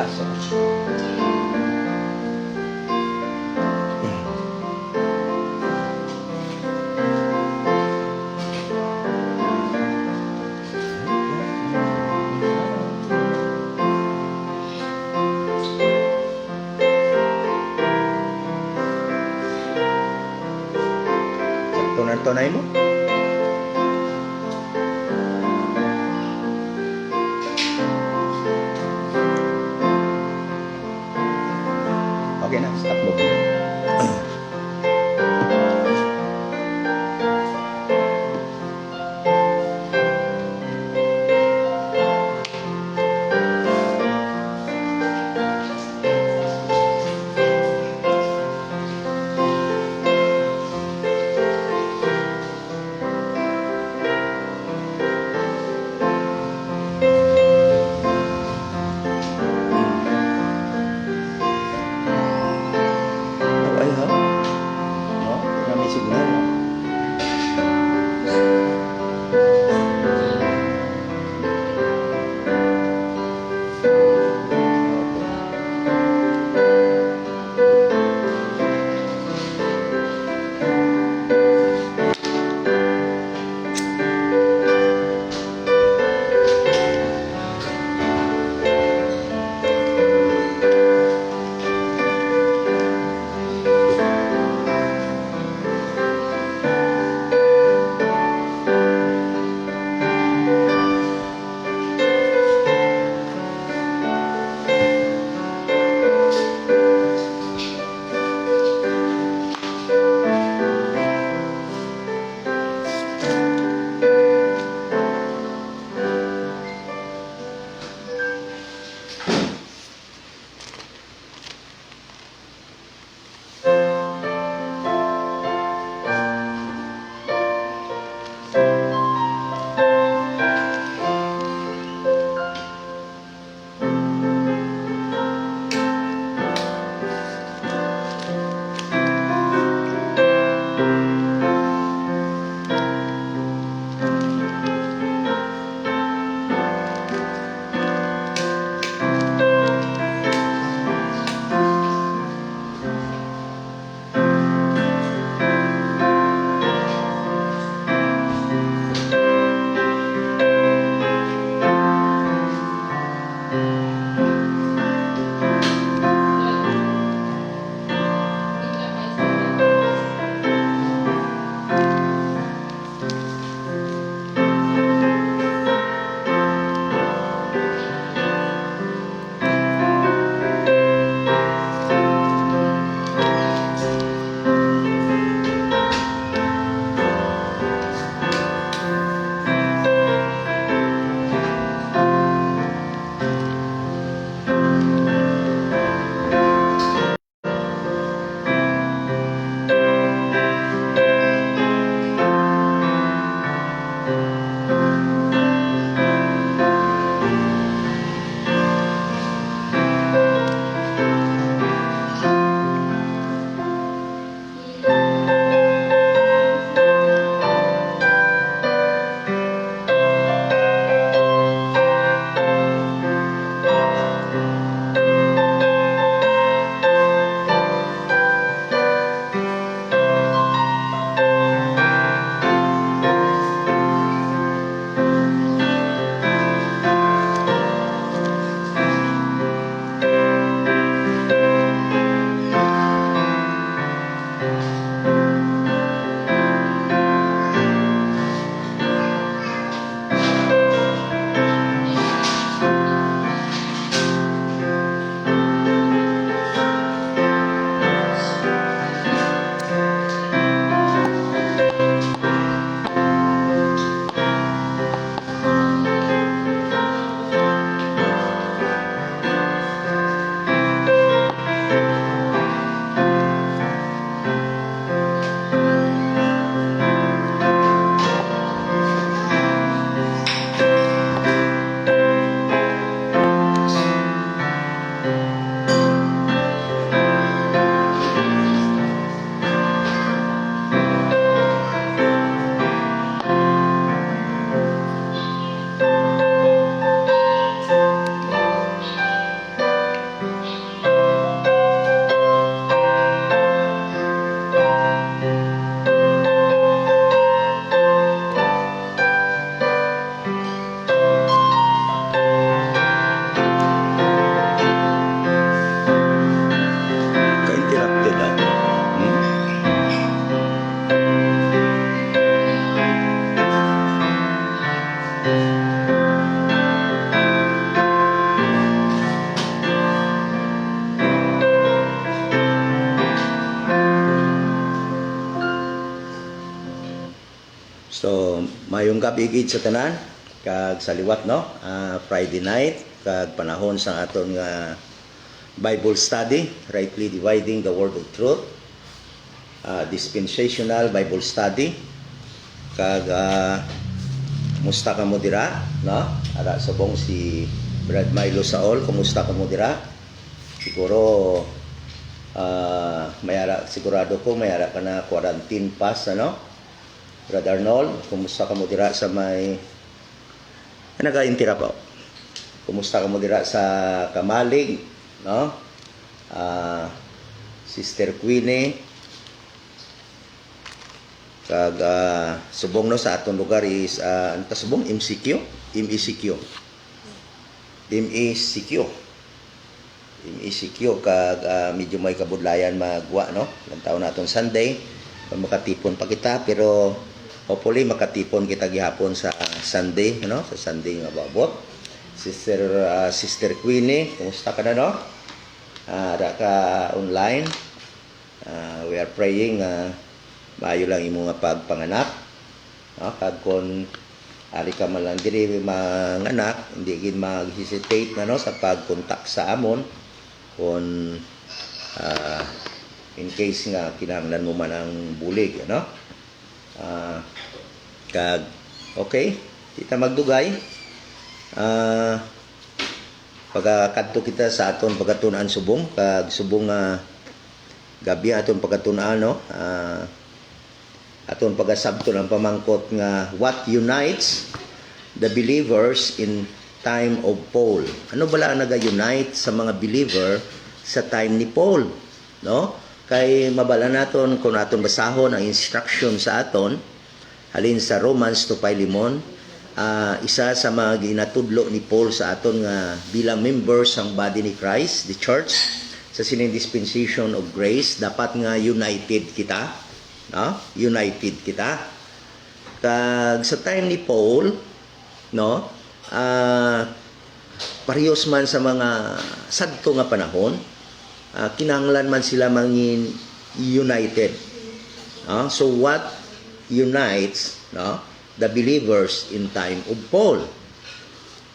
taas. Tunay mo. Okay na, stop mo. Mayong gabi gid sa tanan kag sa liwat no, Friday night kag panahon sa aton nga Bible study, rightly dividing the word of truth. Dispensational Bible study kag musta ka mo dira no? Ara subong si Brad Milo Saol, kumusta ka mo dira? Siguro mayara sigurado ko mayara ka na quarantine pass ano? Brother Arnold, kumusta ka mo dira sa may nagaintira po? Kumusta ka mo dira sa Kamalig, no? Sister Queenie, kag subong no sa atong lugar is anta subong MCQ, MECQ. MECQ kag medyo may kabudlayan magwa no. Lantaw naton Sunday, makatipon pa kita pero hopefully makatipon kita gihapon sa Sunday, no? Sa Sunday nga babot. Sister Queenie, kumusta ka na no? Ara ka online. We are praying maayo lang imo nga pagpanganak. No? Kag kon ari ka man lang diri manganak, hindi gid mag-hesitate na no sa pag-contact sa amon kon in case nga kinahanglan mo man ang bulig, no? Kag okay, kita magdugay. Pagkadto kita sa aton pagkatun-an subong kag subong gabi aton pagkatun-an no. Aton pagasabton ang pamangkot nga what unites the believers in time of Paul. Ano bala ang naga-unite sa mga believer sa time ni Paul, no? Kay mabala naton kung aton basahon ang instruction sa aton halin sa Romans 2:5, isa sa mga ginatudlo ni Paul sa aton nga bilang members ang body ni Christ, the church, sa sining dispensation of grace, dapat nga united kita, no? United kita. Kag sa time ni Paul, no, parehas man sa mga sadto nga panahon, kinahanglan man sila mangin united. No? So what unites no the believers in time of Paul?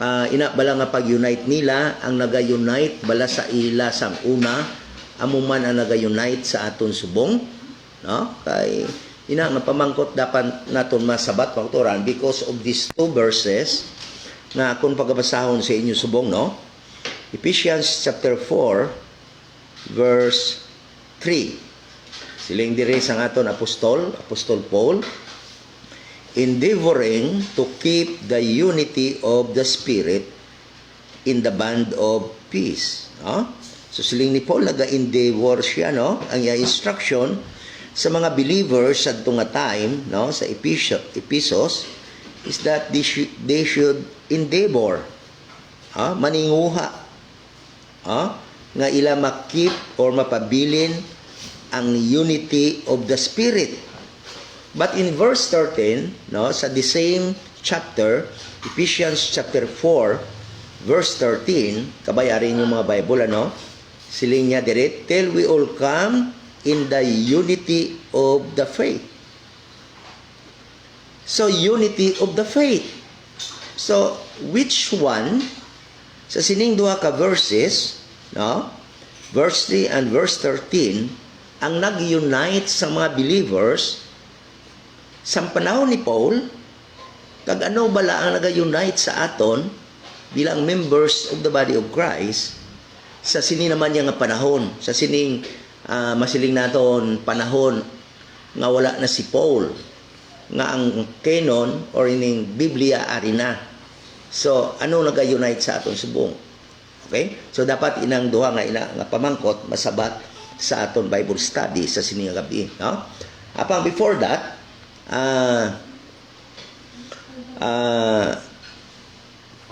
Ina bala nga pag-unite nila ang naga-unite bala sa ila sang una amo man ang naga-unite sa aton subong, no? Kay ina nga pamangkot dapat naton masabat pagturan because of these two verses nga akong pagabasahon sa inyo subong, no? Ephesians chapter 4 verse 3. Siling diri sang aton Apostol Paul, endeavoring to keep the unity of the Spirit in the band of peace. No? So siling ni Paul naga-endeavor siya, no? Ang instruction sa mga believers sa nga time, no, sa Ephesus is that they should endeavor, maninguha, nga ila makip or mapabilin ang unity of the Spirit. But in verse 13, no, sa the same chapter, Ephesians chapter 4, verse 13, kabayarin yung mga Bible, ano? Siling niya dire, till we all come in the unity of the faith. So, unity of the faith. So, which one, sa sining duha ka verses, no, verse 3 and verse 13, ang nag-unite sa mga believers sa panahon ni Paul, kag ano bala ang nag-unite sa aton bilang members of the body of Christ sa sini naman nga panahon, sa sining masiling naton panahon nga wala na si Paul, nga ang canon or ining Biblia ari na. So ano nag-unite sa aton subong? Okay? So dapat inang duha nga nga pamangkot masabat sa aton Bible study sa sining gabi, no? Apang before that,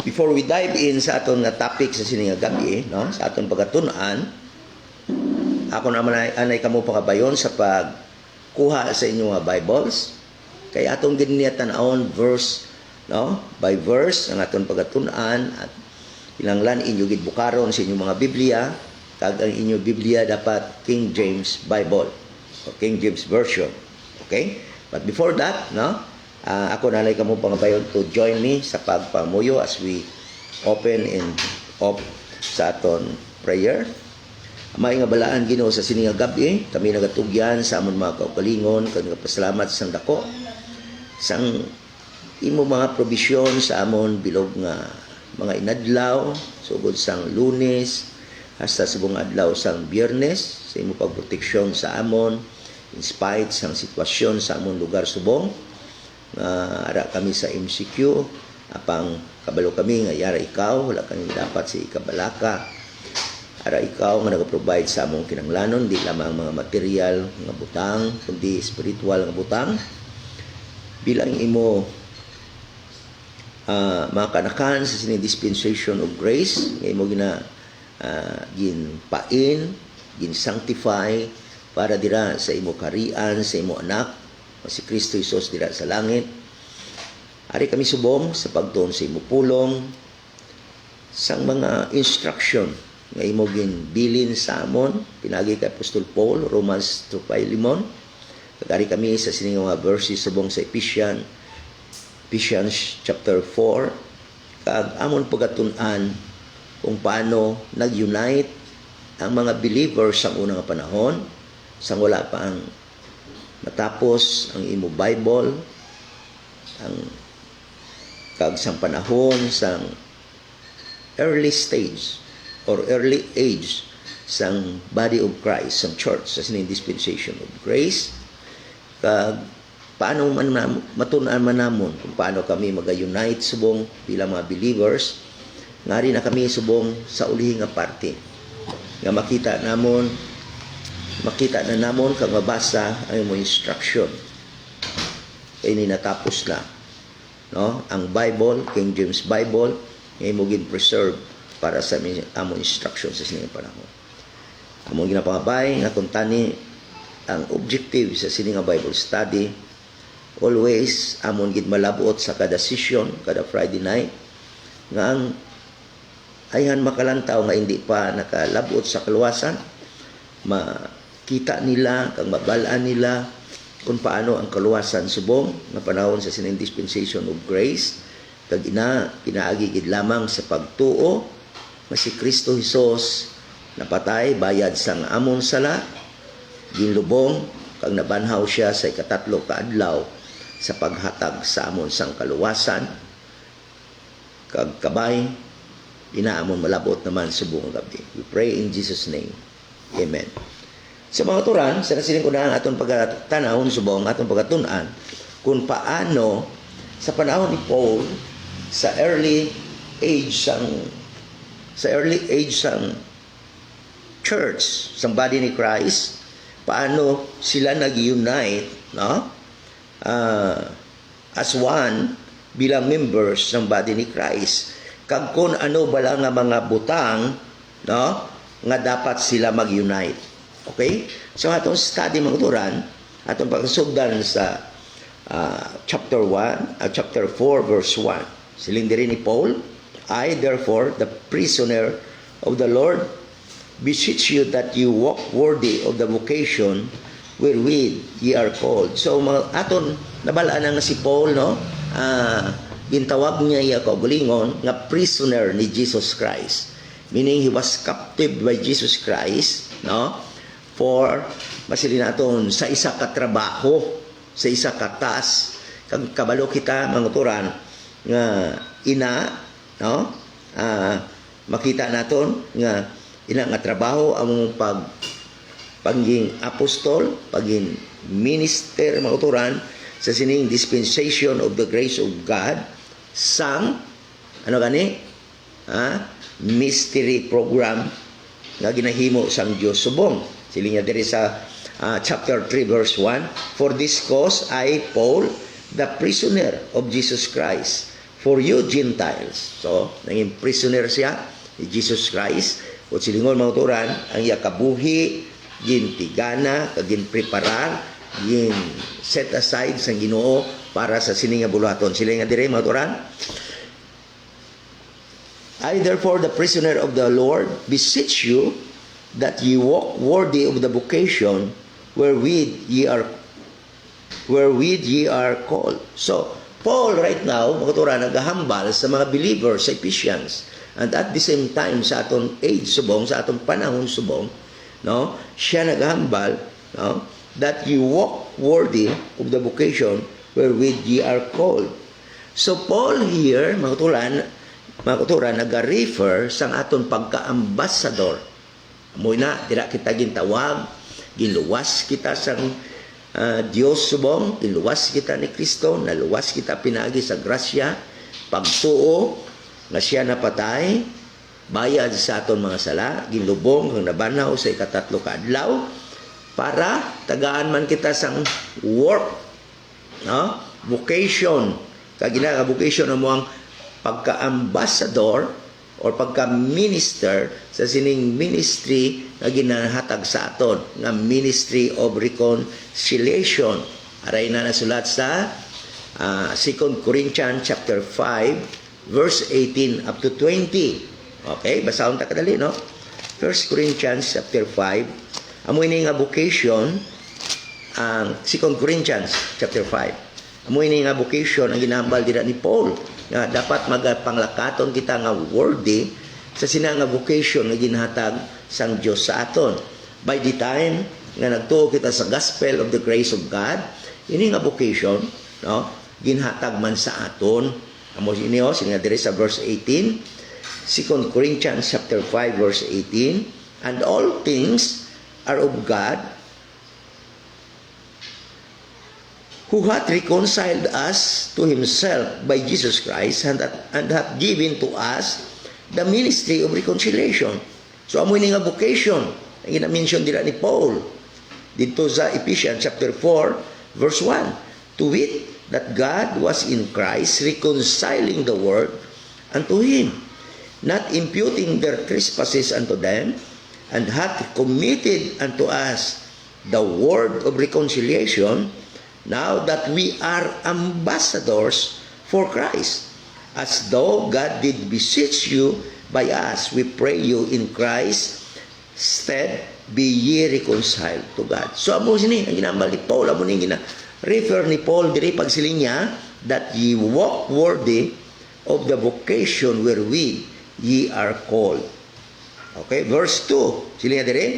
before we dive in sa aton nga topic sa sining gabi, no, sa aton pagatun-an, ako naman anay kamo pakabayon sa pagkuha sa inyong Bibles, kay atong giniyatan-on verse, no, by verse ang aton pagatun-an at kinahanglan inyo gid bukaron sa inyong mga Biblia. Kag ang inyong Biblia dapat King James Bible o King James Version. Okay? But before that, no, Ako nalay kamo pangabayon to join me sa pagpamuyo as we open and off sa aton prayer. May nga balaan Ginoo sa sining nga gabi, kami nagatugyan sa amon mga kaugalingon, kag nagapasalamat sa dako sang imo mga probisyon sa amon bilog nga mga inadlaw sugod sang Lunes hasta subong adlaw sang Biyernes, sa imo pagproteksyon sa amon in spite sang sitwasyon sa amon lugar subong. Ara kami sa MCQ apang kabalo kami nga yara ikaw wala kami dapat si ikabalaka. Ara ikaw nga nag-provide sa among kinanglanon, di lamang mga material nga butang, kundi spiritual nga butang. Bilang imo mga kanakan sa sining dispensation of grace, nga imo ginpain, gin-sanctify, para dira sa imo karian, sa imo anak, si Kristo Jesus dira sa langit. Ari kami subong sa pagtuon sa imo pulong, sang mga instruction nga imo ginbilin sa amon pinagi kay Apostol Paul, Romans 2:5. Kagari kami sa sining mga verses subong sa Ephesians chapter 4, kag amon pagatun-an kung paano nag-unite ang mga believers sa unang panahon, sang wala pa ang matapos ang imo Bible, ang kag sang panahon sang early stage or early age sang body of Christ, sang church, sa sining dispensation of grace. Kag paano man matun-an man namon kung paano kami mag-unite subong bilang mga believers, ngari na kami subong sa ulihi nga parte nga makita na namon kag mabasa ang imong instruction kay ni natapos na, no, ang Bible, King James Bible, nga imo gin-preserve para sa among instruction sa sining panahon. Among ginapangabay nga kung tani ang objective sa sining Bible study, always amon gid malabot sa kada session, kada Friday night, nga ang ayhan makalantaw nga hindi pa nakalabot sa kaluwasan, makita nila kag mabalaan nila kung paano ang kaluwasan subong nga panahon sa sining dispensation of grace, kag pinaagi gid lamang sa pagtuo nga si Kristo Jesus napatay bayad sang among sala, ginlubong kag nabanhaw siya sa ikatatlo ka adlaw sa paghatag sa amon sang kaluwasan, kag kabay inaamon malabot naman subong gabi. We pray in Jesus name. Amen. Sa mga turan, sa nasiling ko na ang aton pagtanawon subong aton pagatun-an kung paano sa panahon ni Paul sa early age sang church, sang body ni Christ, paano sila nag-unite, no? As one bilang members ng body ni Christ. Kag kung ano bala nga mga butang, no, nga dapat sila mag-unite. Okay? So atong study mga turan, atong pagsugdan sa chapter 4 verse 1. Siling diri ni Paul, I therefore, the prisoner of the Lord, beseech you that you walk worthy of the vocation wherewith ye are called. So aton nabalaan nga si Paul, no, gintawag niya iya kaugalingon nga prisoner ni Jesus Christ, meaning he was captive by Jesus Christ, no, for masilin naton sa isa ka trabaho, sa isa ka task. Kag kabalo kita mga turan nga no, makita naton nga ina nga trabaho ang paging apostol, paging minister mga turan sa sining dispensation of the grace of God, sang mystery program nga ginahimo sang Dios subong. Siling niya diri sa chapter 3 verse 1, for this cause I, Paul, the prisoner of Jesus Christ, for you Gentiles. So nanging prisoner siya ni Jesus Christ. O silingon mga turan, ang iya kabuhi gintigana, kagin preparar, gin set aside sang Ginoo para sa sining nga buluhaton. Sila nga dire mga turan, I therefore, the prisoner of the Lord, beseech you that ye walk worthy of the vocation wherewith ye are wherewith ye are called. So, Paul right now, mga tura, naghahambal sa mga believers sa Ephesians. And at the same time, sa aton age subong, sa aton panahon subong, no, siya naghahambal, no, that ye walk worthy of the vocation wherewith ye are called. So, Paul here, mga tura, nag-refer sa aton pagka-ambassador. Amoy na, tira kita gintawag, giluwas kita sa Diyos subong, giluwas kita ni Kristo, naluwas kita pinagi sa grasya, pagtuo, nga siya napatay, bayad sa aton mga sala, ginlubong kang nabanaw sa ikatatlo ka adlaw, para tagaan man kita sang work, no? Vocation, kagina ka vocation mo ang pagka-ambassador or pagka-minister sa sining ministry na ginahatag sa aton, nga ministry of reconciliation. Aray na nasulat sa 2 Corinthians chapter 5 verse 18 up to 20. Okay, basahon ta kadali, no? 1 Corinthians chapter 5, amoy ni nga vocation ang 2 Corinthians chapter 5. Amoy ni nga vocation ang ginahambal dira ni Paul, nga dapat magapanglakaton kita nga worthy sa sina nga vocation nga ginhatag sang Dios sa aton. By the time nga nagtuo kita sa gospel of the grace of God, ini nga vocation, no, ginhatag man sa aton. Amo ini sina dire sa verse 18, 2 Corinthians chapter 5 verse 18, and all things are of God, who hath reconciled us to himself by Jesus Christ, and hath given to us the ministry of reconciliation. So amoy ni nga vocation ang gina-mention dira ni Paul dito sa Ephesians chapter 4 verse 1, to wit, that God was in Christ reconciling the world unto him, not imputing their trespasses unto them, and hath committed unto us the word of reconciliation. Now that we are ambassadors for Christ, as though God did beseech you by us, we pray you in Christ's stead, be ye reconciled to God. So amo sini ang ginambal ni Paul, amo ni refer ni Paul diri pagsiling niya, that ye walk worthy of the vocation wherewith ye are called. Okay, verse 2, siling niya diri,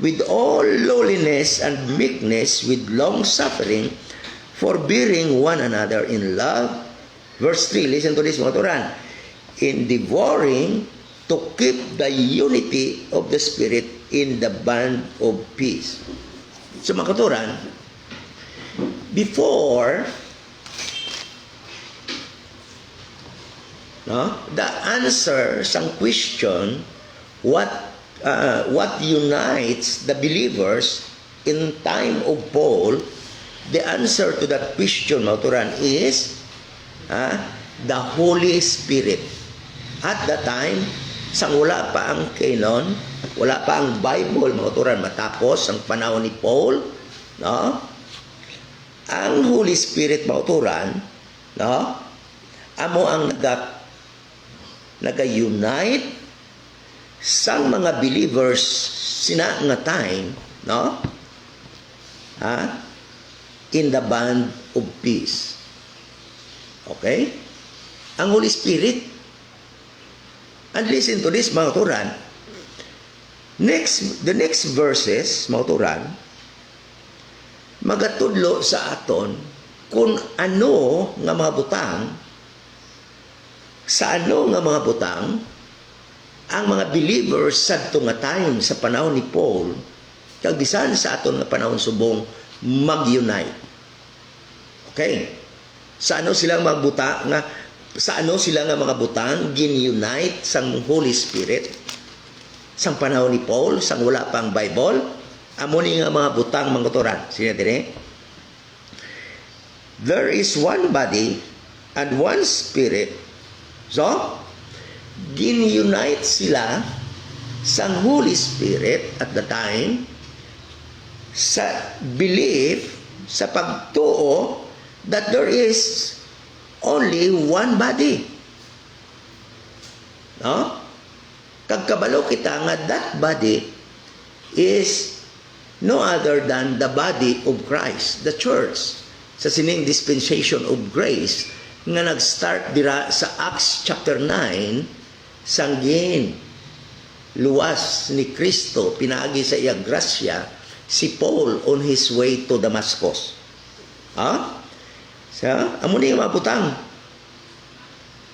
with all lowliness and meekness, with long suffering, forbearing one another in love. Verse 3, listen to this, mga turan, in devouring to keep the unity of the Spirit in the bond of peace. So mga turan, before, no, the answer sang question, what unites the believers in time of Paul, the answer to that question, mauturan, is the Holy Spirit. At that time, sang wala pa ang canon, wala pa ang Bible, mauturan, matapos ang panahon ni Paul, no? Ang Holy Spirit, mauturan, no? Amo ang naga-unite sang mga believers sina nga time, no? In the bond of peace. Okay? Ang Holy Spirit. And listen to this, mga turan. The next verses, mga turan, magatudlo sa aton kung ano nga mga butang, sa ano nga mga butang ang mga believers sa nga time sa panahon ni Paul, kag bisan sa aton nga panahon subong, mag-unite. Okay? Sa ano sila mga butang nga, sa ano sila nga mga butang gin-unite sang Holy Spirit sang panahon ni Paul, sang wala pang Bible, amo ni nga mga butang mga turan. Sino dire? There is one body and one spirit. So, gin-unite sila sa Holy Spirit at the time sa belief, sa pagtuo that there is only one body. No? Kagkabalo kita nga that body is no other than the body of Christ, the church. sa sining dispensation of grace nga nag-start dira sa Acts chapter 9 sanggin luwas ni Kristo pinaagi sa iya grasya si Paul on his way to Damascus. Amo ni maputang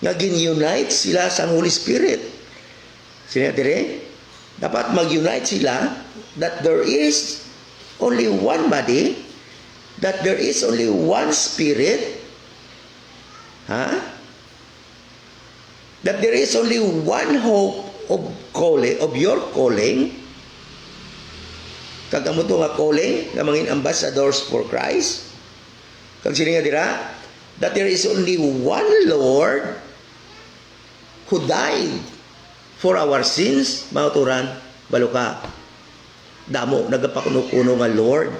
nga gin-unite sila sa Holy Spirit. Sino dire? Dapat mag-unite sila that there is only one body, that there is only one Spirit, that there is only one hope of calling, of your calling. Kag amo to nga calling nga mangin ambassadors for Christ. Kag sino nga dira? That there is only one Lord who died for our sins. Mga turan, baluka. Damo nagapakuno-kuno nga Lord.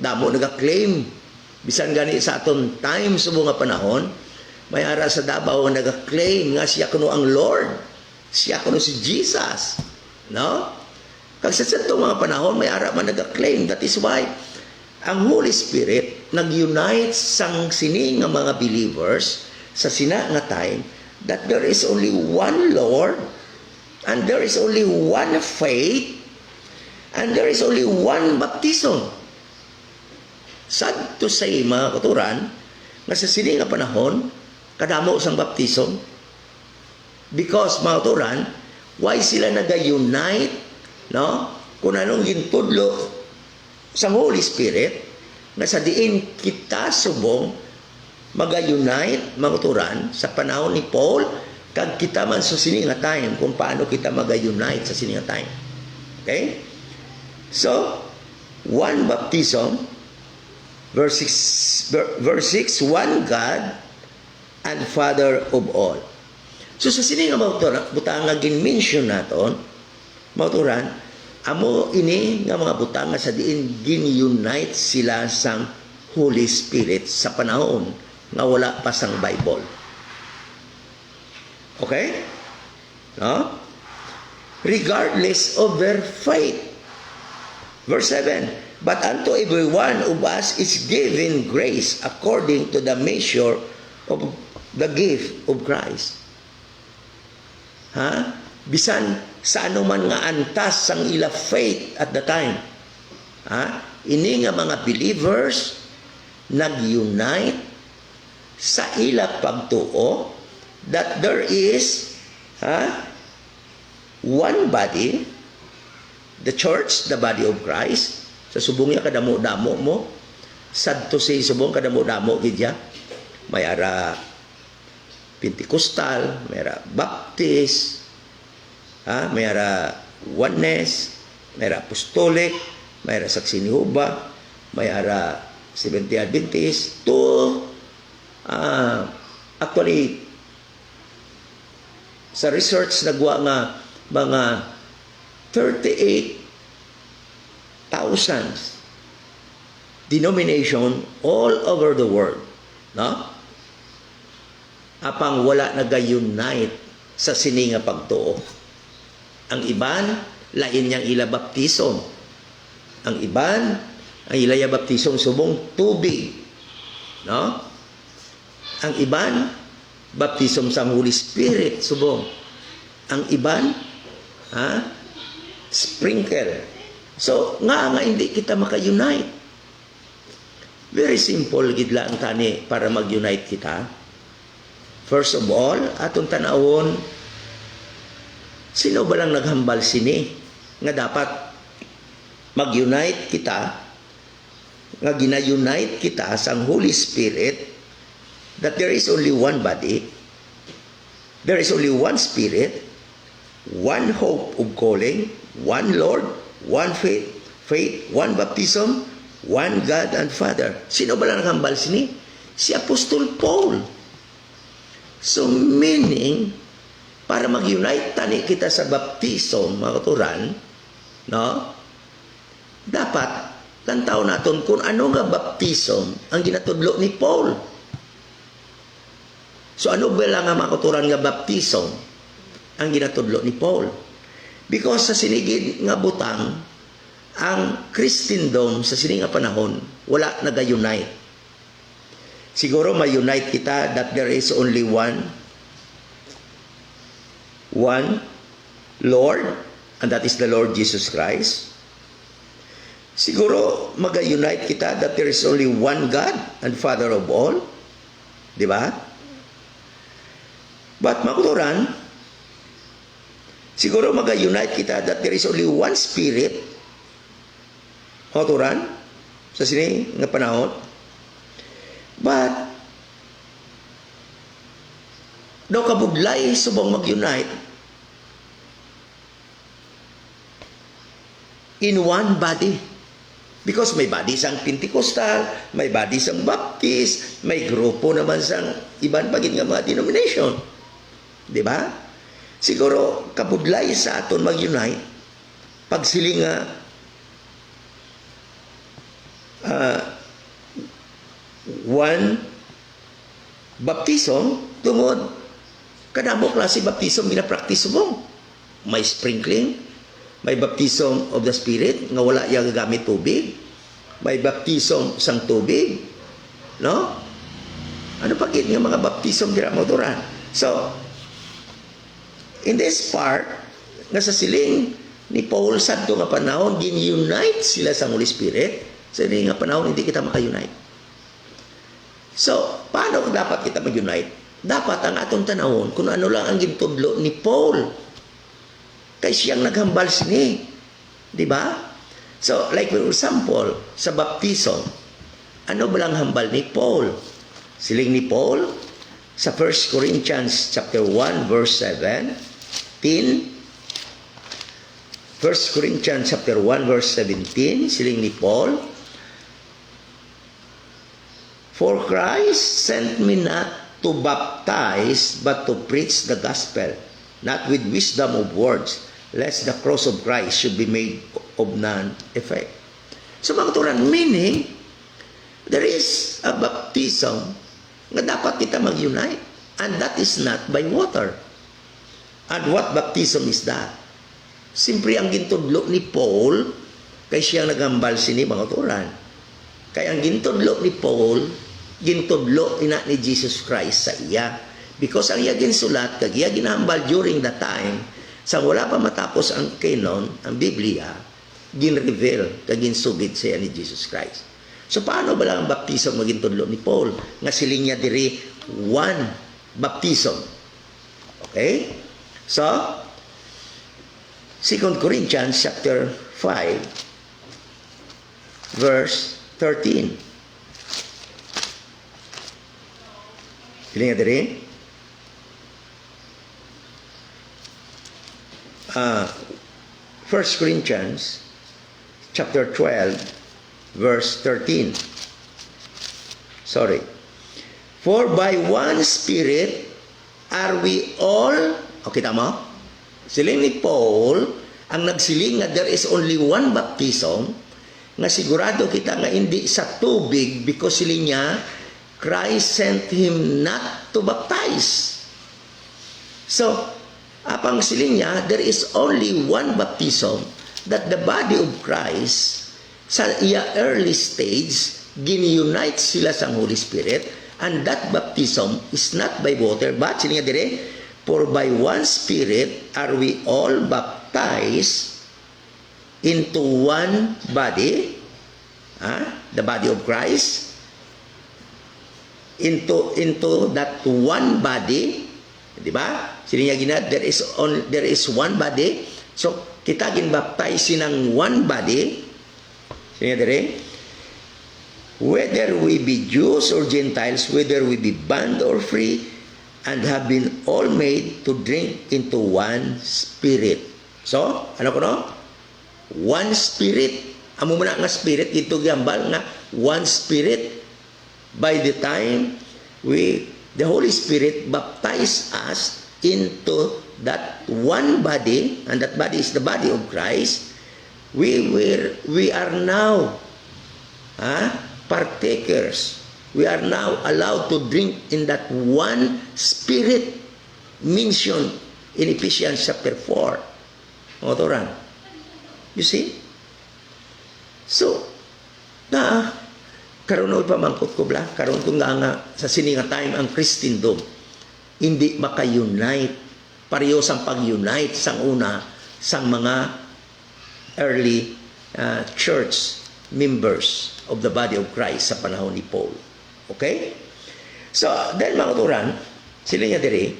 Damo naga-claim. Bisan gani sa aton time sa mga panahon, may ara sa Davao naga-claim nga siya kuno ang Lord. Siya kuno si Jesus. No? Kag sa mga panahon, may ara man naga-claim. That is why ang Holy Spirit nag-unite sang sini nga mga believers sa sina nga time that there is only one Lord and there is only one faith and there is only one baptism. Sad to say, mga katuran, nga sa sini nga panahon kadamo sang baptism because, mga katuran, why sila nag-unite, no? Kung anong gintudlo sa Holy Spirit na sa diin kita subong mag-unite, mga turan, sa panahon ni Paul kag kita man sa sini nga time kung paano kita mag-unite sa sini nga time. Okay? So, one baptism, verse 6, one God and Father of all. So sa sini nga mga butang nga gin-mention naton, mga turan, amo ini nga mga butang nga sa diin gin-unite sila sang Holy Spirit sa panahon nga wala pa sang Bible. Okay? No? Regardless of their faith. Verse 7, but unto every one of us is given grace according to the measure of the gift of Christ. Bisan sa anuman nga antas sang ila faith at the time. Ini nga mga believers nag-unite sa ila pagtuo that there is one body, the church, the body of Christ. Sa subong niya kadamo-damo mo, sad to say subong kadamo-damo gidya. May ara Pentecostal, may ara Baptist, may ara Oneness, may ara Apostolic, may ara Saksi ni Jehova, may ara Seventh-day Adventist, to actually sa research nagwa nga mga 38,000 denomination all over the world, no? Apang wala naga-unite sa sini nga pagtuo. Ang iban lain niyang ila baptism. Ang iban ang ilaya baptism subong tubig, no? Ang iban baptism sa Holy Spirit subong. Ang iban sprinkle. So nga hindi kita maka-unite. Very simple gid lang tani para mag-unite kita. First of all, atong tanawon, sino ba lang naghambal sini nga dapat mag-unite kita, nga gina-unite kita sa Holy Spirit, that there is only one body, there is only one Spirit, one hope of calling, one Lord, one faith, one baptism, one God and Father. Sino ba lang naghambal sini? Si Apostol Paul. So meaning, para mag-unite tani kita sa baptism, mga katuran, no? Dapat tantaw naton kung ano nga baptism ang ginatudlo ni Paul. So ano ba lang nga mga katuran nga baptism ang ginatudlo ni Paul? Because sa sinigid nga butang, ang Christendom sa sining nga panahon wala naga-unite. Siguro ma-unite kita that there is only one Lord, and that is the Lord Jesus Christ. Siguro mag-unite kita that there is only one God and Father of all. Di ba? But makuturan, siguro mag-unite kita that there is only one Spirit. Makuturan, sa sini nga panahon. But, daw kabudlay subong mag-unite in one body. Because may body sang Pentecostal, may body sang Baptist, may grupo naman sang iban pagin nga mga denomination. Di ba? Siguro kabudlay sa aton mag-unite pag sila nga one baptism tungod kadamo klase baptism ginapraktiso mo. May sprinkling, may baptism of the Spirit nga wala yang gagamit tubig, may baptism sang tubig, no? Ano pa gid nga mga baptism dira mo duran? So in this part nga sa siling ni Paul sadto nga panahon gin-unite sila sa Holy Spirit. Sa ini nga panahon hindi kita maka-unite. So, paano dapat kita mag-unite? Dapat ang atong tanawon kung ano lang ang gintudlo ni Paul. Kay siyang naghambal sini. Di ba? So, like for example, sa baptism, ano ba lang hambal ni Paul? Siling ni Paul, sa 1 Corinthians chapter 1, verse 17, 1 Corinthians chapter 1, verse 17, siling ni Paul, "For Christ sent me not to baptize, but to preach the gospel, not with wisdom of words, lest the cross of Christ should be made of none effect." So mga turan, meaning, there is a baptism nga dapat kita mag-unite, and that is not by water. And what baptism is that? Simpre ang gintudlo ni Paul, kay siyang naghambal sini mga turan. Kaya ang gintudlo ni Paul, gintudlo ina ni Jesus Christ sa iya. Because ang iya ginsulat, kag iya ginahambal during the time, sa wala pa matapos ang canon, ang Biblia, ginreveal, kag ginsugid sa iya ni Jesus Christ. So paano ba lang ang baptism magintudlo ni Paul? Nga siling niya diri, one baptism. Okay? So, 2 Corinthians chapter 5, verse 13. Pili nga diri. 1 Corinthians chapter 12, verse 13. Sorry. "For by one Spirit are we all..." Okay, tama? Siling ni Paul, ang nagsiling nga there is only one baptism, nga sigurado kita nga hindi sa tubig, because siling niya, Christ sent him not to baptize. So, apang siling niya, there is only one baptism that the body of Christ, sa iya early stage, gin-unite sila sa Holy Spirit, and that baptism is not by water, but siling niya dire, "For by one Spirit are we all baptized into one body," the body of Christ, into that one body, di ba? Sining niya gina, there is one body. So kita gin-baptize ng one body. Sining niya dire, "Whether we be Jews or Gentiles, whether we be bond or free, and have been all made to drink into one Spirit." So, ano ko no? One Spirit. Amo mo na nga Spirit, ito gambal nga one Spirit. By the time the Holy Spirit baptize us into that one body, and that body is the body of Christ, we are now partakers. We are now allowed to drink in that one Spirit mentioned in Ephesians chapter 4. Otoran. You see? So, karon oy pamangkot ko bla, karon tong nga sa sininga time ang Christendom hindi maka-unite pareho sang pag-unite sang una sang mga early church members of the body of Christ sa panahon ni Paul. Okay? So, dahil mga turan, sila niya diri,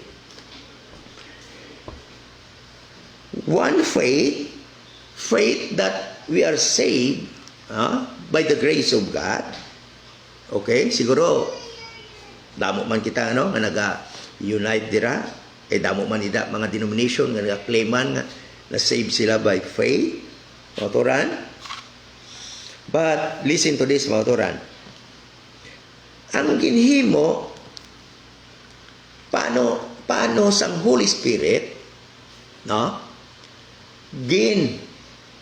one faith that we are saved by the grace of God. Okay? Siguro, damo man kita, nga naga-unite dira, damo man ida mga denomination nga naga-claiman nga na-save sila by faith. Mga turan. But, listen to this, mga turan. Ang ginhimo, paano sang Holy Spirit,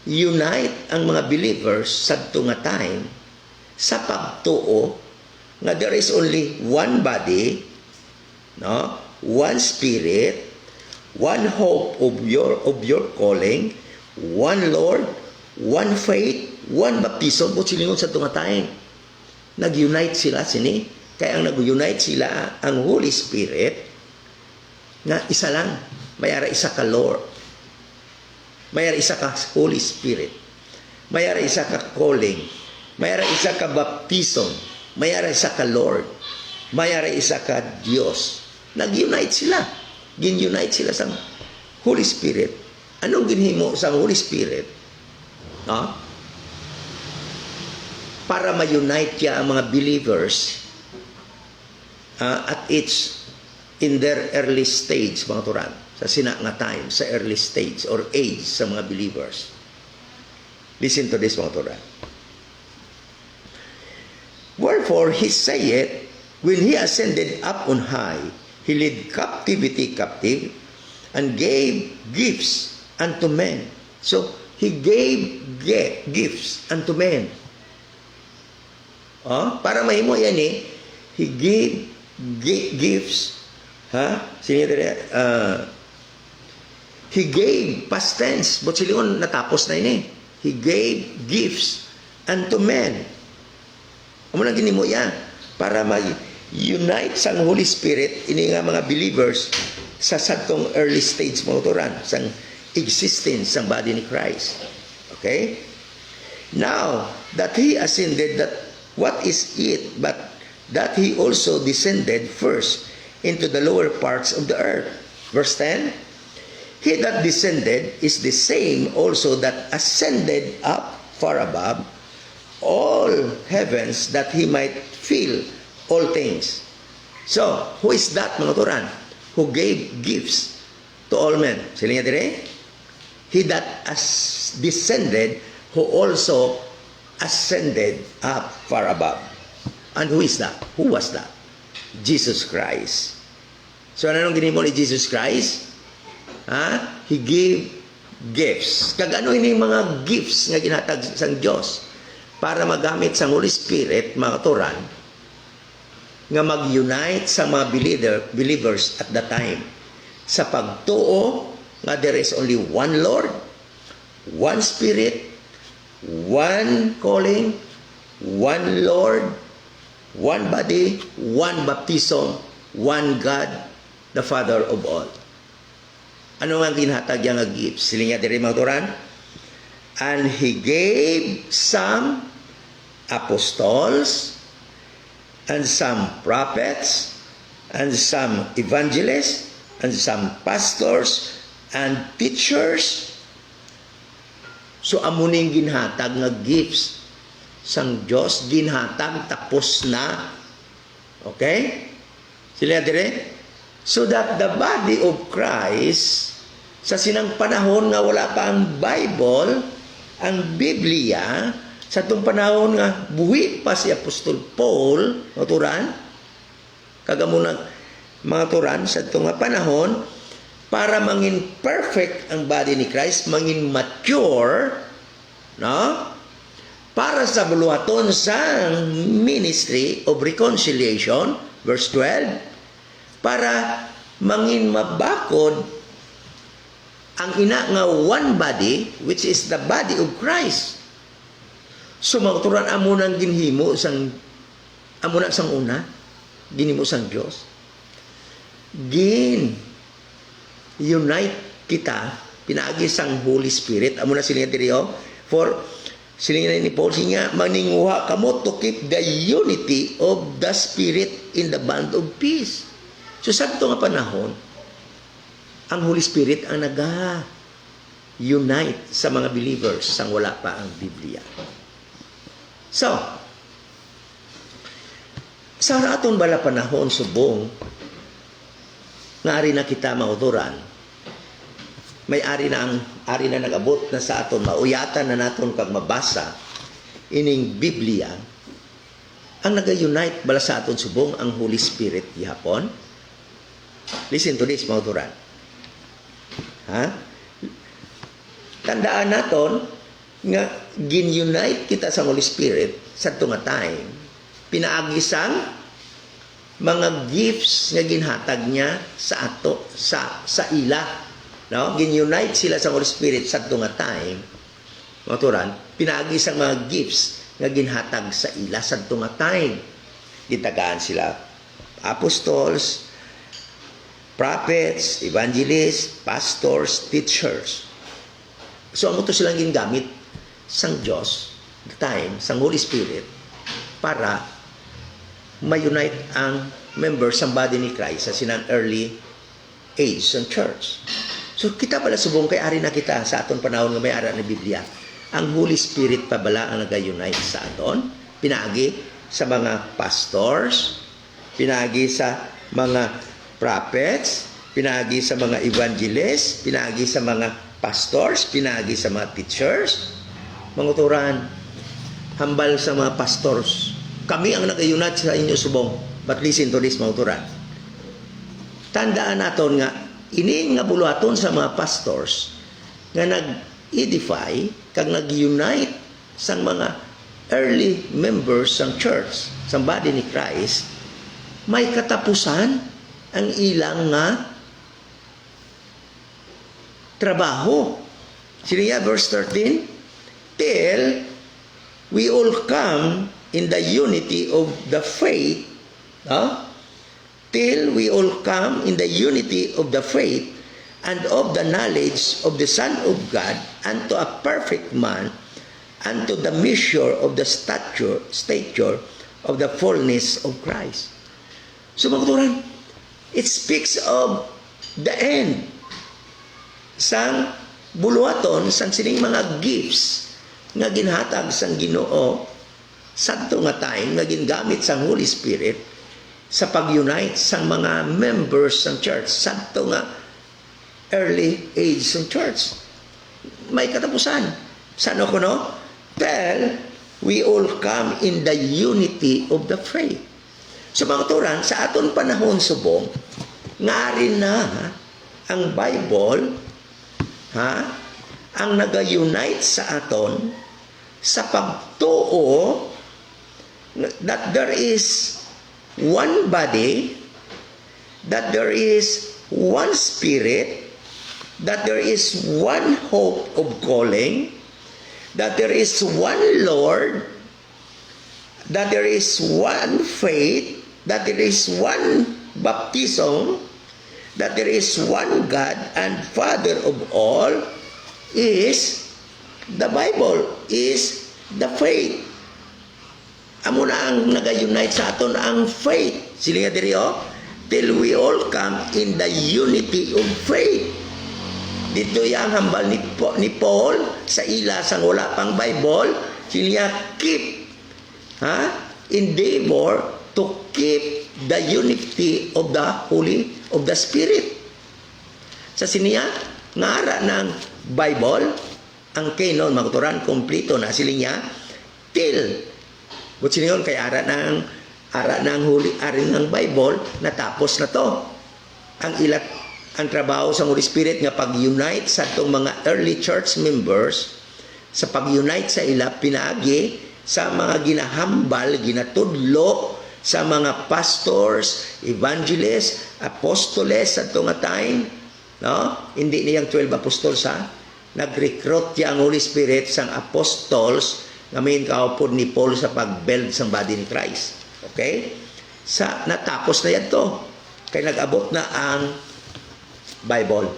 unite ang mga believers sa nga time sa pagtuo nga there is only one body, one spirit, one hope of your calling, one Lord, one faith, one baptism. But silingon sa nga time nag-unite sila sini, kaya ang nag-unite sila ang Holy Spirit nga isa lang, mayara isa ka Lord, mayara isa ka Holy Spirit, mayara isa ka calling, mayara isa ka baptism, mayara isa ka Lord, mayara isa ka Dios. Nag-unite sila, gin-unite sila sa Holy Spirit. Anong ginhimo sa Holy Spirit? Para ma-unite niya ang mga believers at each in their early stage, mga turan, sa sina nga time, sa early stage or age sa mga believers. Listen to this, mga turan. Wherefore he saith, when he ascended up on high, he led captivity captive, and gave gifts unto men. So, he gave gifts unto men. Para mahimo yan he gave gifts, he gave past tense, but silingon natapos na ini. He gave gifts unto men. Amo na ginimo yan para mag-unite sang Holy Spirit ini nga mga believers sa sadtong early stage mga turan sang existence sang body ni Christ. Okay? Now that he ascended, that what is it but that he also descended first into the lower parts of the earth. Verse 10, he that descended is the same also that ascended up far above all heavens, that he might fill all things. So, who is that, mga turan? Who gave gifts to all men? Sila niya dire? He that descended, who also ascended up far above. And who is that? Who was that? Jesus Christ. So, anong ginimo ni Jesus Christ? He gave gifts. Kagano ini mga gifts nga ginhatag sang Dios para magamit sang Holy Spirit, mga turan, nga mag-unite sa mga believers at the time sa pagtuo nga there is only one Lord, one Spirit, one calling, one Lord, one body, one baptism, one God, the Father of all. Ano nga ginhatag yang gifts? Sila nga diri mga turan? And he gave some apostles, and some prophets, and some evangelists, and some pastors, and teachers. So amuning ginhatag nga gifts sang Dios, ginhatag tapos na. Okay? Sila dire? So that the body of Christ, sa sinang panahon nga wala pa ang Bible, ang Biblia, sa itong panahon nga buhi pa si Apostol Paul, mga turan, kagamunang mga turan, sa itong panahon, para mangin perfect ang body ni Christ, mangin mature, para sa buluhaton sa ministry of reconciliation, verse 12, para mangin mabakod ang ina nga one body, which is the body of Christ. So, mga turan amo ng ginhimo sang amo na sang una ginimo sang Dios, unite kita pinaagi sang Holy Spirit. Amo na sila diri for sila ni Paul siya maninguha kamo to keep the unity of the Spirit in the bond of peace. So sadto nga panahon ang Holy Spirit ang unite sa mga believers sang wala pa ang Biblia. So, sa aton bala panahon subong, nga ari na kita mauturan, may ari na nag-abot na sa aton, mauyatan na naton kag mabasa ining Biblia, ang naga-unite bala sa aton subong ang Holy Spirit gihapon. Listen to this, mauturan. Tandaan naton nga gin-unite kita sa Holy Spirit sa nga time. Pinaagi sang mga gifts nga ginhatag niya sa ato sa ila, no? Gin-unite sila sa Holy Spirit sa nga time. Maturan, pinaagi sang mga gifts nga ginhatag sa ila sa nga time. Gitagaan sila apostles, prophets, evangelists, pastors, teachers. So, amo to silang ginagamit sang Diyos, the time, sang Holy Spirit, para ma-unite ang members ng body ni Christ sa sinang early age ng church. So, kita pala subong kay ari na kita sa aton panahon nga may ara na Biblia. Ang Holy Spirit pa bala ang nag-unite sa aton, pinaagi sa mga pastors, pinaagi sa mga prophets, pinaagi sa mga evangelists, pinaagi sa mga pastors, pinaagi sa mga teachers, mga turan, hambal sa mga pastors. Kami ang nag-unite sa inyo subong. But listen to this, mga turan. Tandaan naton nga, ini nga buluhaton sa mga pastors nga nag-edify kag nag-unite sa mga early members ng church, sa body ni Christ, may katapusan ang ilang nga trabaho. Siniya verse 13, till we all come in the unity of the faith, till we all come in the unity of the faith and of the knowledge of the Son of God, unto a perfect man, unto the measure of the stature of the fullness of Christ. So mga turan, it speaks of the end sang buluhaton sang sining mga gifts nga ginhatag sang Ginoo sadto nga time nga gingamit sang Holy Spirit sa pag-unite sang mga members ng church sadto nga early age ng church. May katapusan. Sano ko no? Till we all come in the unity of the faith. So mga turan, sa aton panahon subong, nga rin na ang Bible ang naga-unite sa aton sa pagtuo that there is one body, that there is one spirit, that there is one hope of calling, that there is one Lord, that there is one faith, that there is one baptism, that there is one God and Father of all, is the Bible, is the faith. Amo na ang nag-unite sa aton ang faith. Sila nga diri till we all come in the unity of faith. Dito yang hambal ni Paul sa ila sang wala pang Bible, sila keep endeavor to keep the unity of the Holy of the Spirit. Sa siniya, ngara ng Bible, ang canon, makuturan, kompleto na silinya, till, but siniyon, kay ara ng Holy, ara ng Bible, natapos na to. Ang trabaho sa Holy Spirit nga pag-unite sa itong mga early church members, sa pag-unite sa ila, pinaagi sa mga ginahambal, ginatudlo, sa mga pastors, evangelists, apostoles sa itong time, no? Hindi niyang 12 apostles nag-recruit niya ang Holy Spirit sang apostles nga main kaupod ni Paul sa pag-build sang body ni Christ. Okay? Natapos na yan to. Kaya nag-abot na ang Bible.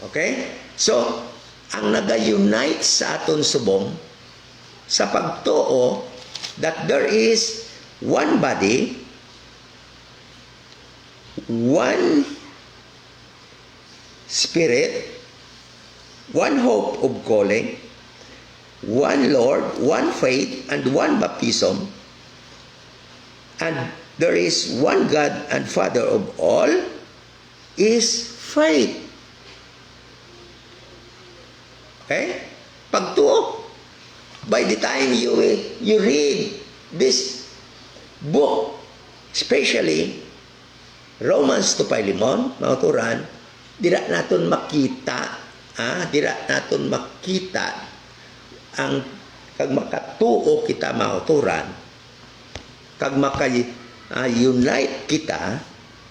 Okay? So, ang nag-unite sa aton subong sa pagtuo that there is one body, one Spirit, one hope of calling, one Lord, one faith, and one baptism, and there is one God and Father of all, is faith. Okay? Pagtuo. By the time you read this book, especially Romans to Philemon, mga turan, dira naton makita, ang kag makatuo kita mga turan, kag unite kita,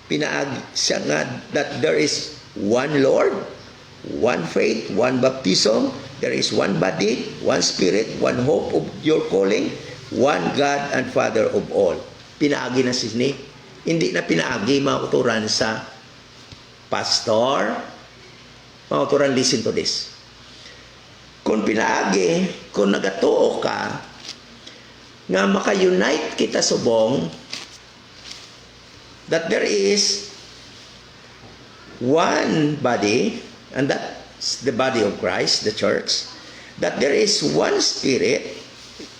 pinaag siya nga that there is one Lord, one faith, one baptism, there is one body, one Spirit, one hope of your calling, one God and Father of all. Pinaagi na sini. Hindi na pinaagi, mga kuturan, sa pastor. Mga kuturan, listen to this. Kung pinaagi, kung nagatuo ka, nga maka-unite kita subong, that there is one body, and that's the body of Christ, the church, that there is one Spirit,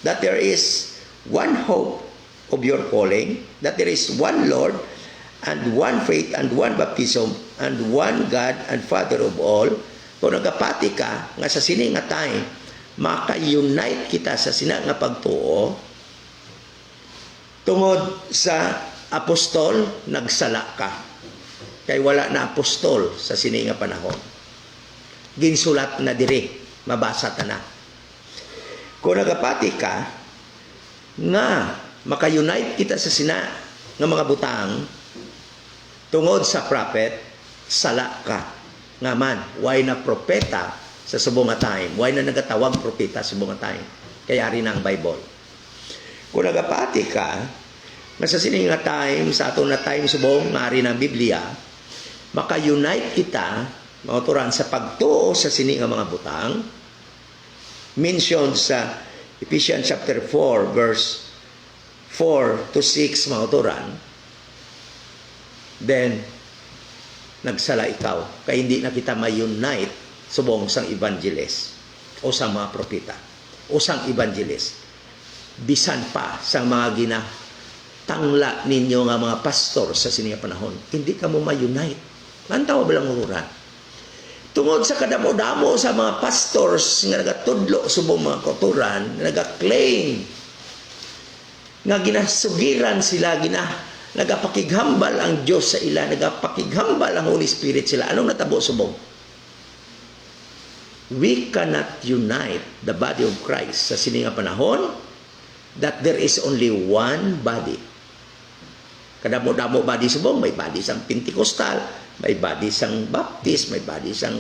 that there is one hope of your calling, that there is one Lord, and one faith, and one baptism, and one God and Father of all. Kung nagapati ka, nga sa sini nga time, maka-unite kita sa sina nga pagtuo, tungod sa apostol, nagsala ka. Kay wala na apostol sa sini nga panahon. Ginsulat na diri, mabasa ta na. Kung nagapati ka, nga maka-unite kita sa sina nga mga butang, tungod sa prophet, sala ka. Nga man, why na propeta sa subong nga time? Why na nagatawag propeta sa subong nga time? Kaya rin ang Bible. Kung nagapati ka, nga sa sini nga time, sa ato na time subong, nga rin ang Biblia, maka-unite kita, mga turan, sa pagtuo sa sini nga mga butang, mentioned sa Ephesians chapter 4, verse 4 to 6, mga turan, then, nagsala ikaw, kaya hindi na kita ma-unite subong sang evangelist, o sang mga propeta, o sang evangelist, bisan pa sang mga ginatangla ninyo nga mga pastor sa sini nga panahon, hindi ka mo ma-unite. Mantaw ba lang ururan? Tungod sa kadamo-damo sa mga pastors nga nagatudlo subong mga kauturan, nagaklaim nga ginasugiran sila, nagapakighambal ang Diyos sa ila, nagapakighambal ang Holy Spirit sila. Anong natabo subong? We cannot unite the body of Christ sa sini nga panahon that there is only one body. Kadamo-damo body subong, may body sang Pentecostal, may body sang Baptist, may body sang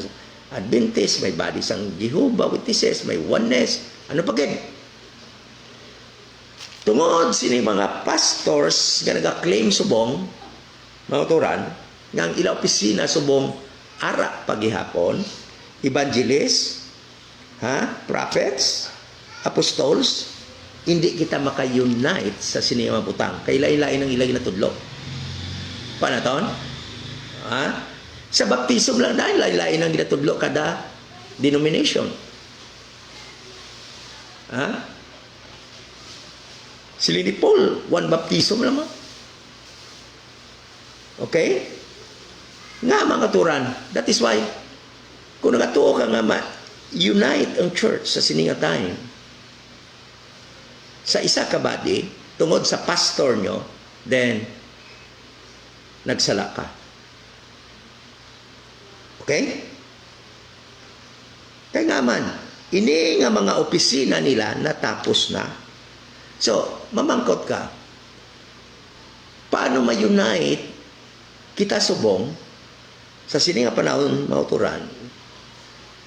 Adventist, may body sang Jehovah Witnesses, may oneness. Ano pa gid? Tungod sini mga pastors nga nag-claim subong, mga turan, nga ang ila opisina subong ara pagihapon, evangelist, prophets, apostles, hindi kita maka-unite sa sini nga butang. Kay lain-lain ang ilagay na tudlo. Panaton? Sa baptism lang dahil lain-lain ang ginatudlo kada denomination. Sila ni Paul, one baptism lamang. Okay? Nga mga turan, that is why, kung nagatuo ka nga unite ang church sa sininga time, sa isa ka body, tungod sa pastor nyo, then, nagsala ka. Okay? Kaya nga man, ini nga mga opisina nila natapos na. So, mamangkot ka, paano ma-unite kita subong sa sini nga panahon mauturan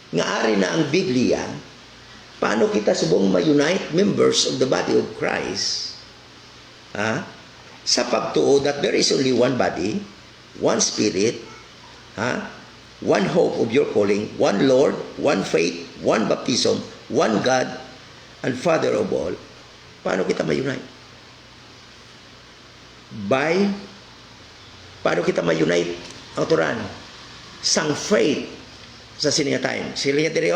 nga ari na ang Biblia, paano kita subong ma-unite members of the body of Christ Ha? Sa pagtuo that there is only one body, one spirit, ha? One hope of your calling, one Lord, one faith, one baptism, one God, and Father of all. Paano kita ma-unite? Paano kita ma-unite? Autoran, sang faith sa sininga time. Sila niya diri,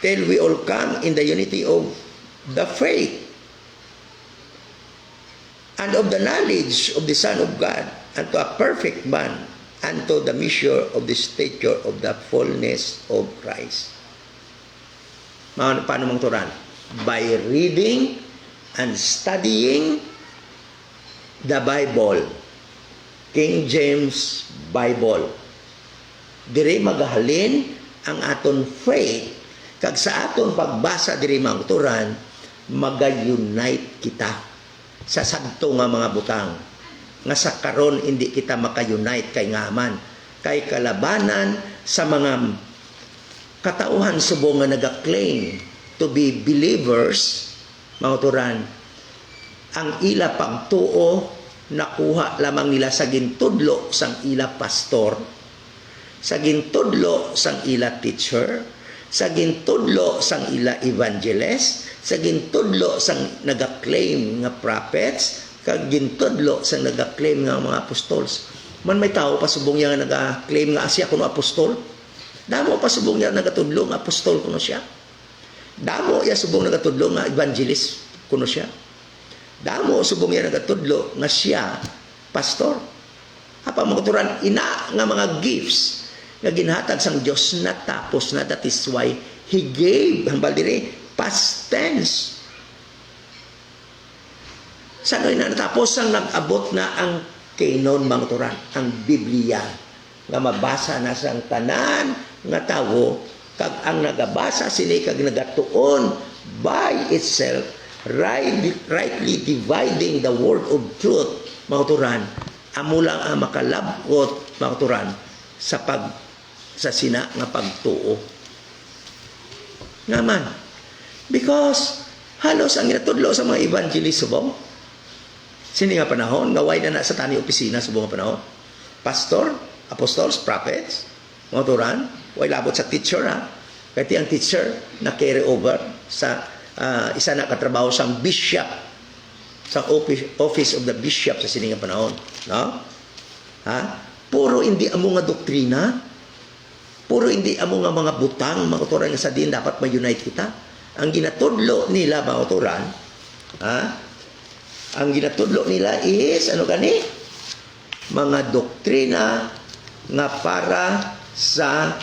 till we all come in the unity of the faith and of the knowledge of the Son of God, unto a perfect man, unto the measure of the stature of the fullness of Christ. Paano mangturan? By reading and studying the Bible, King James Bible. Diri magahalin ang aton faith, kag sa aton pagbasa diri mangturan, maga-unite kita sa sadto nga mga butang. Nga sa karon hindi kita maka-unite kay ngaman, kay kalabanan sa mga katauhan subong nga naga-claim to be believers, mangturan, ang ila pagtuo nakuha lamang nila sa gintudlo sang ila pastor, sa gintudlo sang ila teacher, sa gintudlo sang ila evangelist, sa gintudlo sang naga-claim nga prophets, kag gintudlo sang naga-claim nga mga apostols. Man may tao pasubong niya nga naga-claim nga siya kuno apostol. Damo pasubong niya nagatudlo nga apostol kuno siya. Damo iya subong nagatudlo nga evangelist kuno siya. Damo subong niya nagatudlo nga siya pastor. Apa magturan ina nga mga gifts nga ginhatag sang Dios natapos na. That is why He gave, hambal diri, past tense. Sa na natapos ang nag-abot na ang kainon mangturan, ang Biblia, nga mabasa na sang tanan nga tawo, kag ang nagabasa sini kag nagatuon by itself, rightly dividing the word of truth, mangturan, amo lang ang makalabot, mangturan, sa sina nga pagtuo. Ngaman, because halos ang ginatudlo sa mga evangelist subong, sini nga panahon, gaway na sa tani opisina subong nga panahon, pastor, apostles, prophets, mangturan, way labot sa teacher, ha? Kaya ang teacher na carry over sa isa na katrabaho sang bishop, sa office of the bishop sa sini nga panahon, no? Ha? Puro hindi amo nga doktrina, puro hindi amo nga mga butang, mga utoran nga sa din dapat ma-unite kita. Ang ginatudlo nila, mga utoran, ang ginatudlo nila is, ano gani? Mga doktrina nga para sa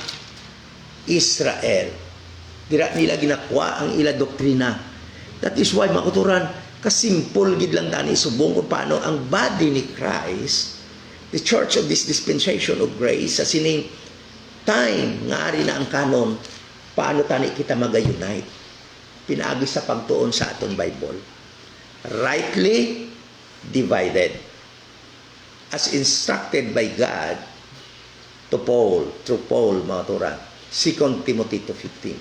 Israel. Dira nila ginakuha ang ila doktrina. That is why, mga utoran, kasimple gid lang tani subong kung paano ang body ni Christ, the church of this dispensation of grace, sa sining time nga ari na ang kanon, paano tani kita mag-unite? Pinaagi sa pagtuon sa aton Bible. Rightly divided. As instructed by God to Paul, through Paul, mga turan. 2 Timothy 2:15.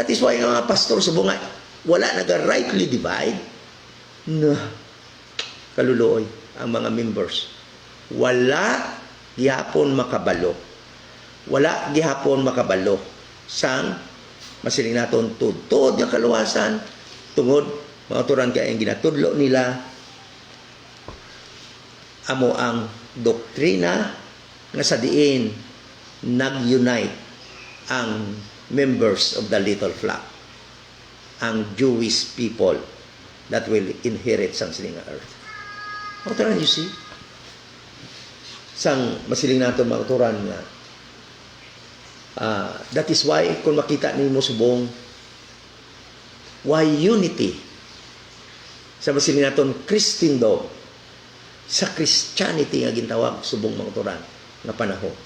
That is why ang mga pastor subong nga, wala naga-rightly divide, na kaluluoy ang mga members. Wala gihapon makabalo. Wala gihapon makabalo sang masiling naton tudtod nga kaluwasan tungod mga turan kay ang ginatudlo nila amo ang doktrina nga sa diin nag-unite ang members of the little flock, ang Jewish people that will inherit sang siling earth. Mga turan, you see, sang masiling naton mga turan nga that is why kung makita nimo subong why unity sa masiling naton Christendom, sa Christianity nga gintawag subong mga turan nga panahon.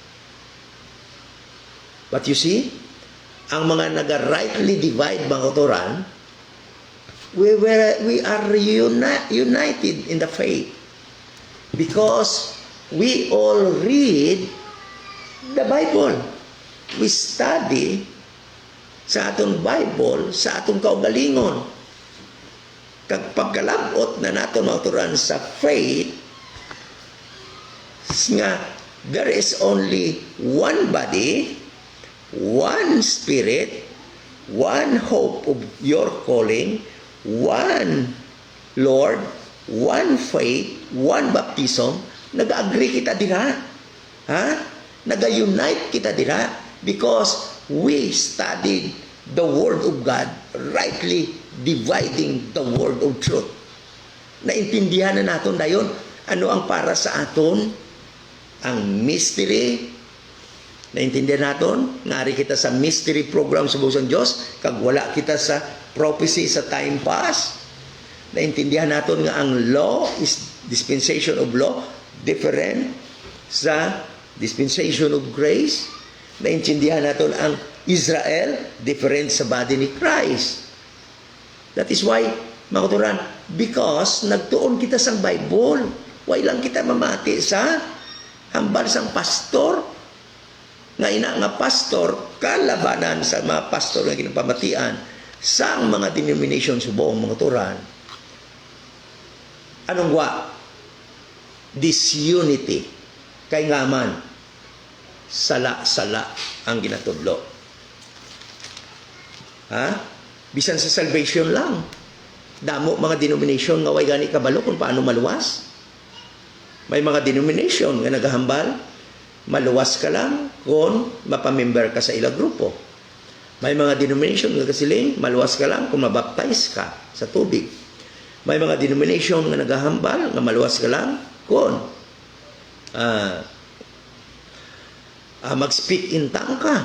But you see, ang mga naga-rightly divide mga turan, we are united in the faith because we all read the Bible. We study sa atong Bible, sa atong kaugalingon. Kag pagkalabot na nato mauturan sa faith nga there is only one body, one spirit, one hope of your calling, one Lord, one faith, one baptism. Nag-agree kita dira. Ha? Nag-unite kita dira because we studied the Word of God, rightly dividing the Word of truth. Naintindihan na naton dayon ano ang para sa aton, ang mystery. Naintindihan naton, ngari kita sa mystery program sa buong Diyos, kag wala kita sa prophecy sa time past. Naintindihan naton nga ang law is dispensation of law, different sa dispensation of grace. Naintindihan naton ang Israel, different sa body ni Christ. That is why, mga kuturan, because nagtuon kita sa Bible, why lang kita mamati sa hambal sang pastor. Nga ina nga pastor, kalabanan sa mga pastor na ginapamatian sa mga denomination sa buong mga turan. Anong wa? Disunity. Kay nga man, sala-sala ang ginatudlo. Ha? Bisan sa salvation lang. Damo mga denomination nga way gani kabalo kung paano maluwas. May mga denomination nga naghahambal, maluwas ka lang kung mapamember ka sa ilang grupo. May mga denomination nga kasiling, maluwas ka lang kung mabaptize ka sa tubig. May mga denomination nga naghahambal, nga maluwas ka lang kung mag-speak in tongue ka.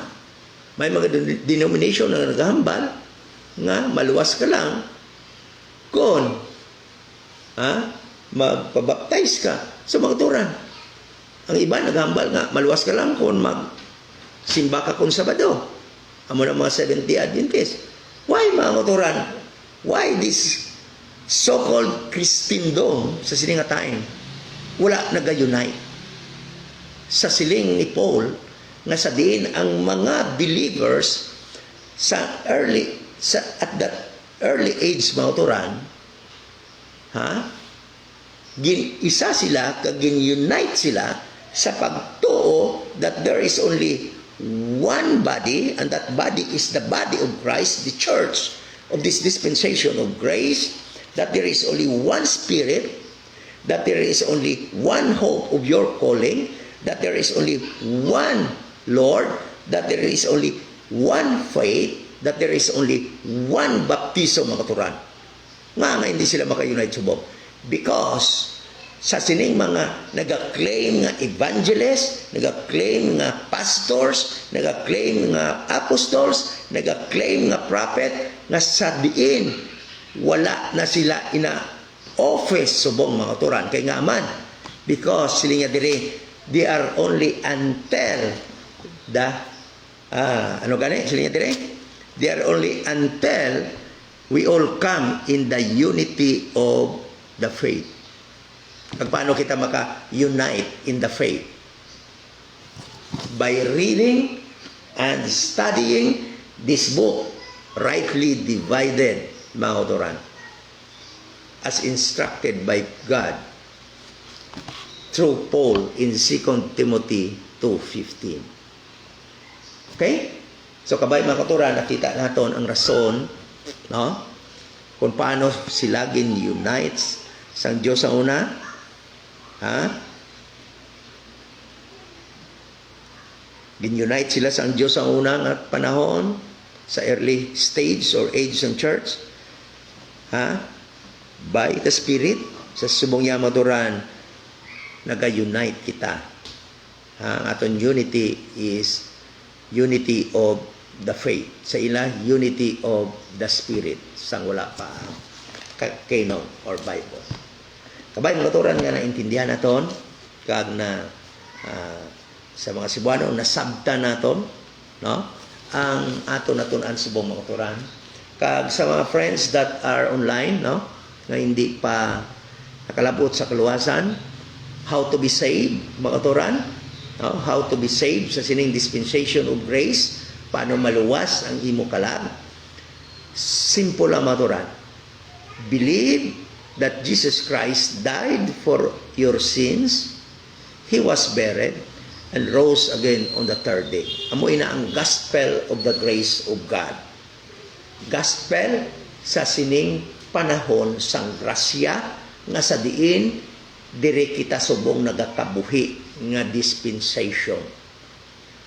May mga denomination na naghahambal, nga maluwas ka lang kung magpabaptize ka sa mga turan. Ang iba naghambal nga, maluwas ka lang kung magsimba ka kung Sabado. Amo na mga Seventh-day Adventist. Why mga turan? Why this so-called Christendom sa siling nga time wala nag-unite? Sa siling ni Paul, nga sabihin ang mga believers at that early age mga turan, isa sila, kagin-unite sila sa pagtuo that there is only one body, and that body is the body of Christ, the church of this dispensation of grace, that there is only one spirit, that there is only one hope of your calling, that there is only one Lord, that there is only one faith, that there is only one baptism mga katuran. Nga hindi sila maka-unite subong. Because sa sining mga nag-claim nga evangelists, nag-claim nga pastors, nag-claim nga apostles, nag-claim nga prophet, nga sabihin wala na sila ina office subong mga turan kay nga man, because sila nga dire they are only until the sila nga dire they are only until we all come in the unity of the faith. Paano kita maka-unite in the faith? By reading and studying this book, rightly divided, mga kauturan, as instructed by God through Paul in 2 Timothy 2:15. Okay? So kabay mga kauturan, nakita natin ang rason, no? Kung paano sila gin-unites sang Diyos ang una. Gin-unite sila sang Diyos ang unang panahon sa early stage or age ng church. By the Spirit, sa subong niya maturan, naga-unite kita. Ang aton unity is unity of the faith. Sa ila, unity of the Spirit. Sang wala pa canon or Bible. Kabay mga turan nga naintindihan naton kag na sa mga Cebuano nasabta naton, no, ang aton natunan subong mga turan. Kag sa mga friends that are online, no, nga hindi pa nakalabot sa kaluwasan, how to be saved mga turan, no, how to be saved sa sining dispensation of grace, paano maluwas ang imo kalag. Simple lang mga turan. believe that Jesus Christ died for your sins, He was buried, and rose again on the third day. Amo ina ang gospel of the grace of God. Gospel sa sining panahon sang grasya nga sa diin dire kita subong nagakabuhi nga dispensation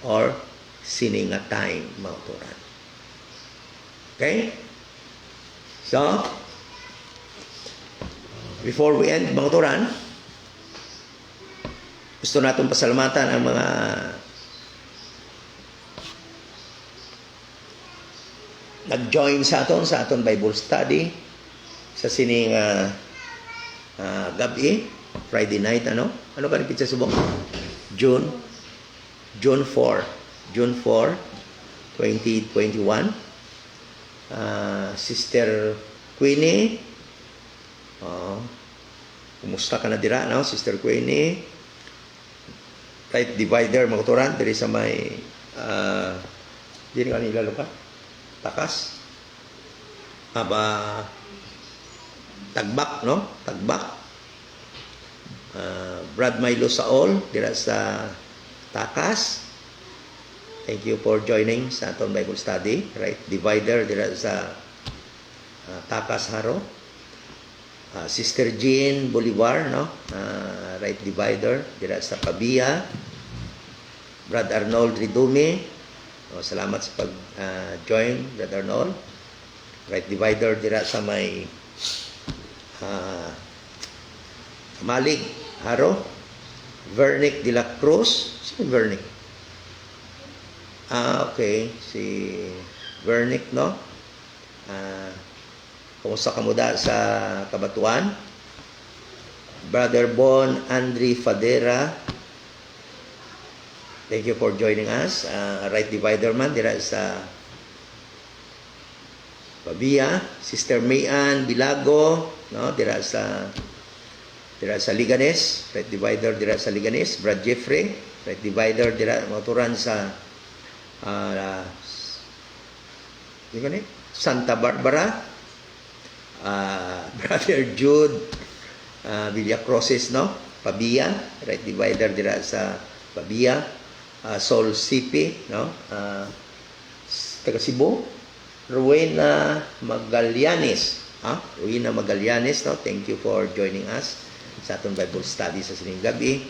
or sining nga time, mga turan. Okay? So, before we end, mga turan, gusto natin pasalamatan ang mga nag-join sa aton Bible study sa sining gabi, Friday night, ano ka ni pizza subong? June 4, 2021. Sister Queenie, kumusta ka na dira, no? Sister Queenie, right divider, mga turan, diri sa may diri ka nila lupa takas tagbak, no? Tagbak. Brad Milo Saol dira sa takas. Thank you for joining sa aton Bible study, right divider dira sa takas haro. Sister Jean Bolivar, no? Right divider dira sa Pabia. Brad Arnold Ridumi, salamat sa pag join, Brad Arnold. Right divider dira sa may Malig haro. Vernick de la Cruz. Si Vernick, okay, si Vernick, no? Kumusta ka muda sa Kabatuan? Brother Bon Andre Fadera, thank you for joining us. Right divider man dira sa Pabia. Sister Mayan Bilago, no? Dira sa Liganes, right divider dira sa Liganes. Brad Jeffrey, right divider dira maturan sa Santa Barbara. Brother Jude Villacroses, no? Pabia, right divider dira sa Pabia. Sol Sipi, no? Taga Cebu. Rowena Magallanes, Rowena Magallanes, no? Thank you for joining us sa atong Bible study sa sining gabi.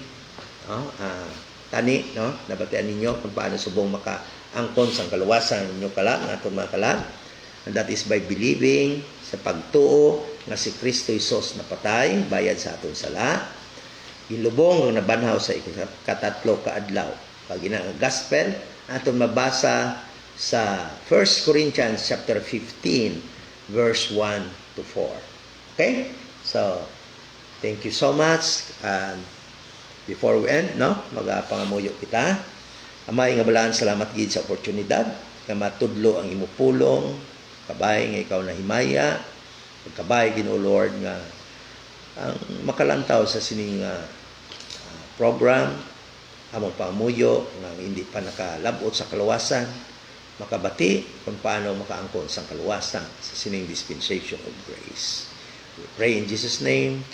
Tani, no? Nabatian ninyo kung paano subong makaangkon sa kaluwasan ninyo kala, ng atong mga kala. And that is by believing sa pagtuo nga si Kristo Jesus napatay, bayad sa atong sala. Ilubong ang nabanhaw sa ikatatlo kaadlaw. Pag ina ang gospel, atong mabasa sa 1 Corinthians chapter 15, verse 1 to 4. Okay? So, thank you so much. Before we end, no? Magapangamuyo kita. Amay nga balaan, salamat gid sa oportunidad nga matudlo ang imupulong, kabay nga ikaw na himaya, kabay Ginoo Lord nga ang makalantaw sa sining program, among pangamuyo nga hindi pa nakalabot sa kaluwasan, makabati kung paano makaangkon sa kaluwasan sa sining dispensation of grace. We pray in Jesus' name.